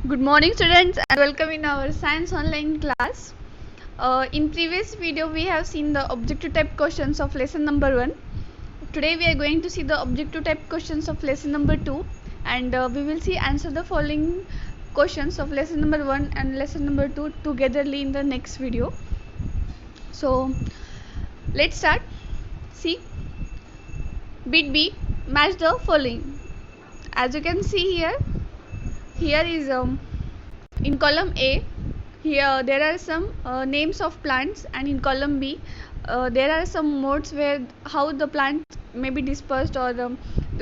Good morning students and welcome in our science online class. In previous video we have seen the objective type questions of lesson number 1. Today we are going to see the objective type questions of lesson number 2 and we will see answer the following questions of lesson number 1 and lesson number 2 togetherly in the next video. So let's start. See, bit B, match the following. As you can see here is in column A, here there are some names of plants, and in column B there are some modes where how the plant may be dispersed or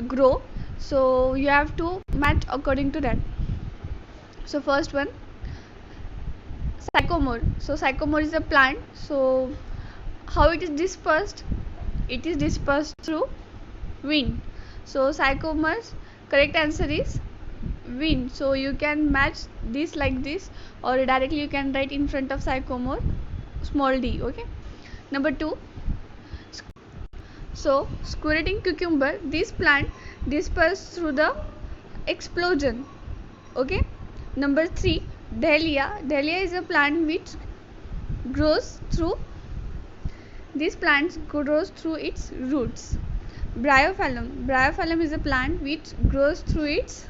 grow. So you have to match according to that. So first one, sycamore. So sycamore is a plant. So how it is dispersed? It is dispersed through wind. So sycamore's correct answer is wind. So you can match this like this, or directly you can write in front of sycamore small d. Okay. Number 2, so squirting cucumber, this plant dispersed through the explosion. Okay. Number 3, dahlia. Dahlia is a plant which grows through, this plant grows through its roots. Bryophyllum. Bryophyllum is a plant which grows through its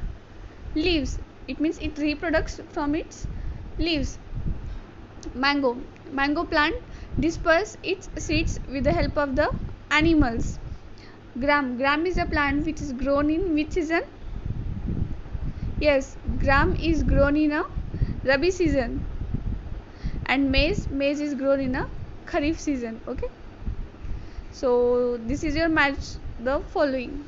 leaves. It means it reproduces from its leaves. Mango. Mango plant disperse its seeds with the help of the animals. Gram. Gram is a plant which is grown in which season? Yes, gram is grown in a Rabi season. And maize. Maize is grown in a Kharif season. Okay. So this is your match the following.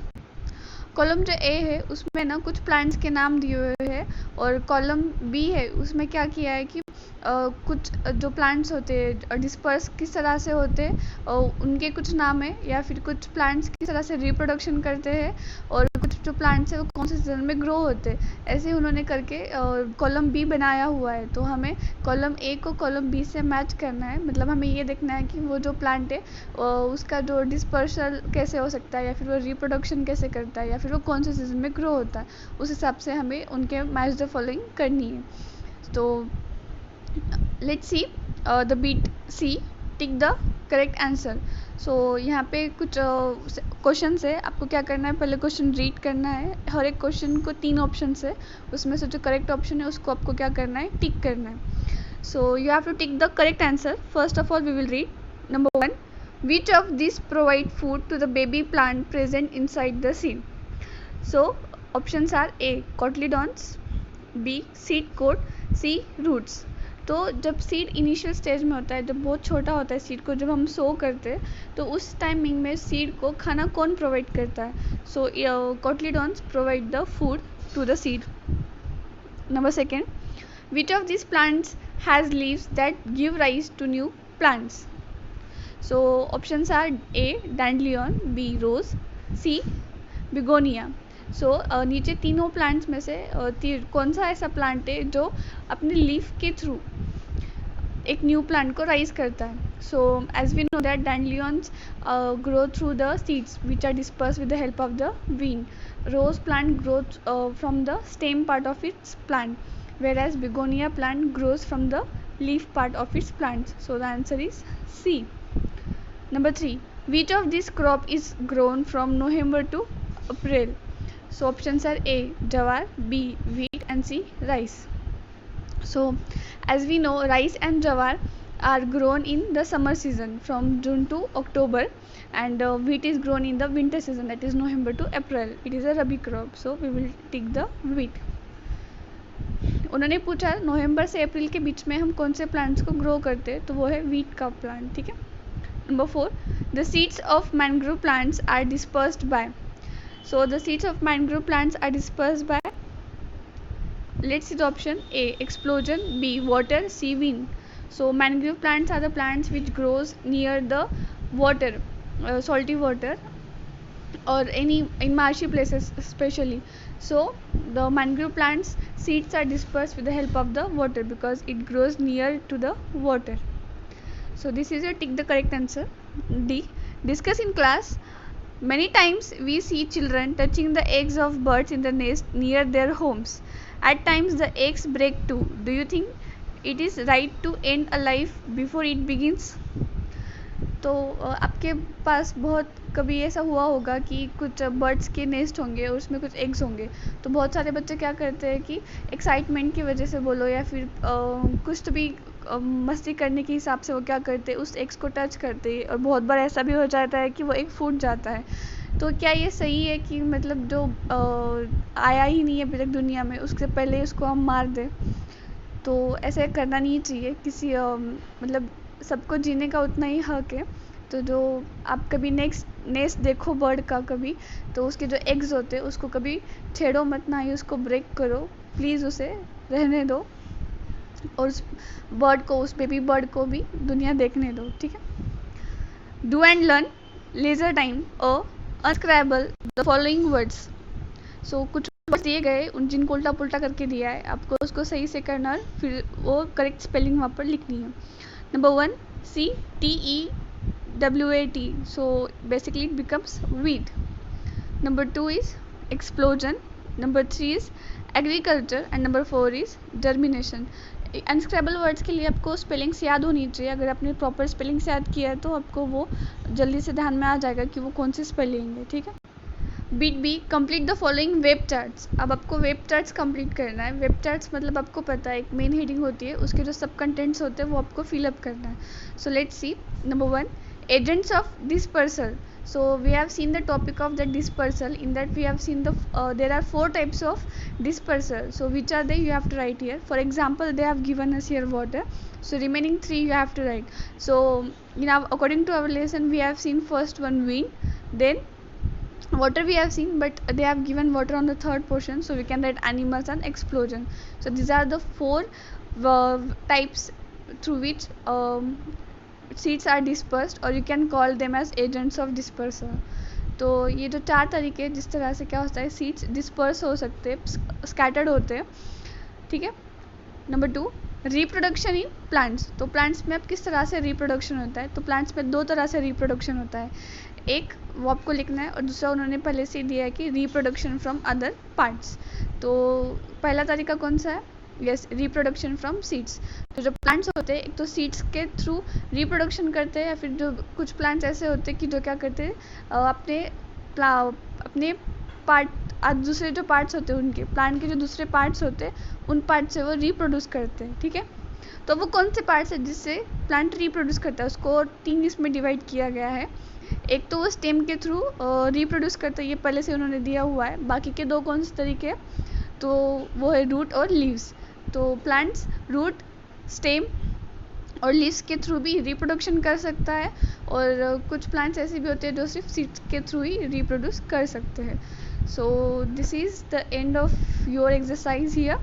Column जो ए है उसमें ना कुछ plants के नाम दिए हुए हैं, और कॉलम बी है उसमें क्या किया है कि कुछ जो प्लांट्स होते हैं डिस्पर्स किस तरह से होते हैं उनके कुछ नाम है, या फिर कुछ प्लांट्स किस तरह से रिप्रोडक्शन करते हैं, और कुछ जो प्लांट्स है वो कौन से सीजन में ग्रो होते हैं, ऐसे उन्होंने करके कॉलम बी बनाया हुआ है. तो हमें कॉलम ए को कॉलम बी से मैच करना है. मतलब हमें ये देखना है कि वो जो प्लांट है उसका जो डिस्पर्सल कैसे हो सकता है, या फिर वो रिप्रोडक्शन कैसे करता है, या फिर वो कौन से सीजन में ग्रो होता है. उस हिसाब से हमें उनके मैच द फॉलोइंग करनी है. तो let's see the beat see, tick the correct answer. So यहाँ पे कुछ क्वेश्चन है, आपको क्या करना है, पहले क्वेश्चन रीड करना है. हर एक क्वेश्चन को 3 ऑप्शन है, उसमें से जो करेक्ट ऑप्शन है उसको आपको क्या करना है, टिक करना है. So you have to tick the correct answer. First of all we will read number 1, which of these provide food to the baby plant present inside the seed. So options are A, cotyledons, B, seed coat, C, roots. तो जब seed initial stage में होता है, जब बहुत छोटा होता है सीड को, जब हम सो करते हैं तो उस टाइमिंग में सीड को खाना कौन प्रोवाइड करता है. So cotyledons provide the food to the seed. Number 2, which of these plants has leaves that give rise to new plants. So options are A, dandelion, B, rose, C, begonia. सो नीचे तीनों plants में से कौन सा ऐसा plant है जो अपने लीफ के थ्रू एक न्यू प्लांट को राइज करता है. So as we know that dandelions grow through the seeds which are disperse with the help of the wind. Rose plant growth from the stem part of its plant, whereas begonia plant grows from the leaf part of its plants. So the answer is C. Number 3, which of this crop is grown from November to April. So options are A, jawar, B, wheat, and C, rice. So as we know, rice and jawar are grown in the summer season from June to October, and wheat is grown in the winter season, that is November to April. It is a rabi crop, so we will take the wheat. उन्होंने पूछा नवंबर से अप्रैल के बीच में हम कौन से plants को grow करते हैं, तो वो है वीट का प्लांट. ठीक है. Number 4, the seeds of mangrove plants are dispersed by. So the seeds of mangrove plants are dispersed by, let's see the option A, explosion, B, water, C, wind. So mangrove plants are the plants which grows near the water, salty water, or any in marshy places especially. So the mangrove plants seeds are dispersed with the help of the water because it grows near to the water. So this is your tick the correct answer. D, discuss in class. Many times we see children touching the eggs of birds in the nest near their homes. At times the eggs break too. Do you think it is right to end a life before it begins? तो आपके पास बहुत कभी ऐसा हुआ होगा कि कुछ birds के नेस्ट होंगे और उसमें कुछ एग्स होंगे, तो बहुत सारे बच्चे क्या करते हैं कि एक्साइटमेंट की वजह से बोलो या फिर कुछ तो भी मस्ती करने के हिसाब से वो क्या करते हैं, उस एग्स को टच करते हैं और बहुत बार ऐसा भी हो जाता है कि वो एग फूट जाता है। तो क्या ये सही है कि मतलब जो आया ही नहीं है अभी तक दुनिया में, उससे पहले उसको हम मार दें? तो ऐसे करना नहीं चाहिए किसी मतलब सबको जीने का उतना ही हक है। तो जो आप कभी नेस्ट देखो बर्ड का कभी, तो उसके जो एग्स होते हैं उसको कभी छेड़ो मत, ना ही उसको ब्रेक करो, प्लीज़ उसे रहने दो और उस बर्ड को, उस बेबी बर्ड को भी दुनिया देखने दो, ठीक है। Do and learn leisure time unscramble the following words. So कुछ वर्ड्स दिए गए उन जिनको उल्टा पुल्टा करके दिया है, आपको उसको सही से करना है, फिर वो करेक्ट स्पेलिंग वहाँ पर लिखनी है। Number 1 CTEWAT, so basically it becomes weed. Number 2 is explosion. Number 3 is agriculture and number 4 is germination. अनस्क्रैबल words के लिए आपको स्पेलिंग्स याद होनी चाहिए। अगर आपने प्रॉपर स्पेलिंग्स याद किया है तो आपको वो जल्दी से ध्यान में आ जाएगा कि वो कौन सी स्पेलिंग है, ठीक है। Bit B complete the following web charts. अब आपको वेब चार्ट्स कंप्लीट करना है। वेब चार्ट्स मतलब आपको पता है एक मेन हेडिंग होती है, उसके जो सब कंटेंट्स होते हैं वो आपको फिलअप करना है। So let's see. Number 1 agents of dispersal. So we have seen the topic of the dispersal. In that we have seen there are 4 types of dispersal. So which are they, you have to write here. For example, they have given us here water, so remaining 3 you have to write. So according to our lesson we have seen first one wind, then water we have seen, but they have given water on the third portion, so we can write animals and explosion. So these are the 4 types through which seeds are dispersed, or you can call them as agents of dispersal. तो ये जो 4 तरीके जिस तरह से क्या होता है सीड्स डिस्पर्स हो सकते हैं, स्कैटर्ड होते हैं, ठीक है। Number 2 reproduction in plants. तो प्लांट्स में अब किस तरह से रिप्रोडक्शन होता है, तो प्लांट्स में 2 तरह से रिप्रोडक्शन होता है। एक वो आपको लिखना है और दूसरा उन्होंने पहले से दिया है कि रिप्रोडक्शन फ्रॉम अदर पार्ट्स। तो पहला तरीका कौन सा है, यस, रिप्रोडक्शन फ्रॉम सीड्स। तो जो प्लांट्स होते हैं एक तो सीड्स के थ्रू रिप्रोडक्शन करते हैं, या फिर जो कुछ प्लांट्स ऐसे होते हैं कि जो क्या करते हैं अपने पार्ट दूसरे जो पार्ट्स होते हैं उनके प्लांट के जो दूसरे पार्ट्स होते हैं उन पार्ट से वो रिप्रोड्यूस करते हैं, ठीक है। तो वो कौन से पार्ट्स है जिससे प्लांट रिप्रोड्यूस करता है, उसको 3 इसमें डिवाइड किया गया है। एक तो वो स्टेम के थ्रू रिप्रोड्यूस करता है, ये पहले से उन्होंने दिया हुआ है। बाकी के 2 कौन से तरीके हैं, तो वो है रूट और लीव्स। तो प्लांट्स रूट, स्टेम और लीव्स के थ्रू भी रिप्रोडक्शन कर सकता है, और कुछ प्लांट्स ऐसे भी होते हैं जो सिर्फ सीड्स के थ्रू ही रिप्रोड्यूस कर सकते हैं। So this is the end of your exercise here.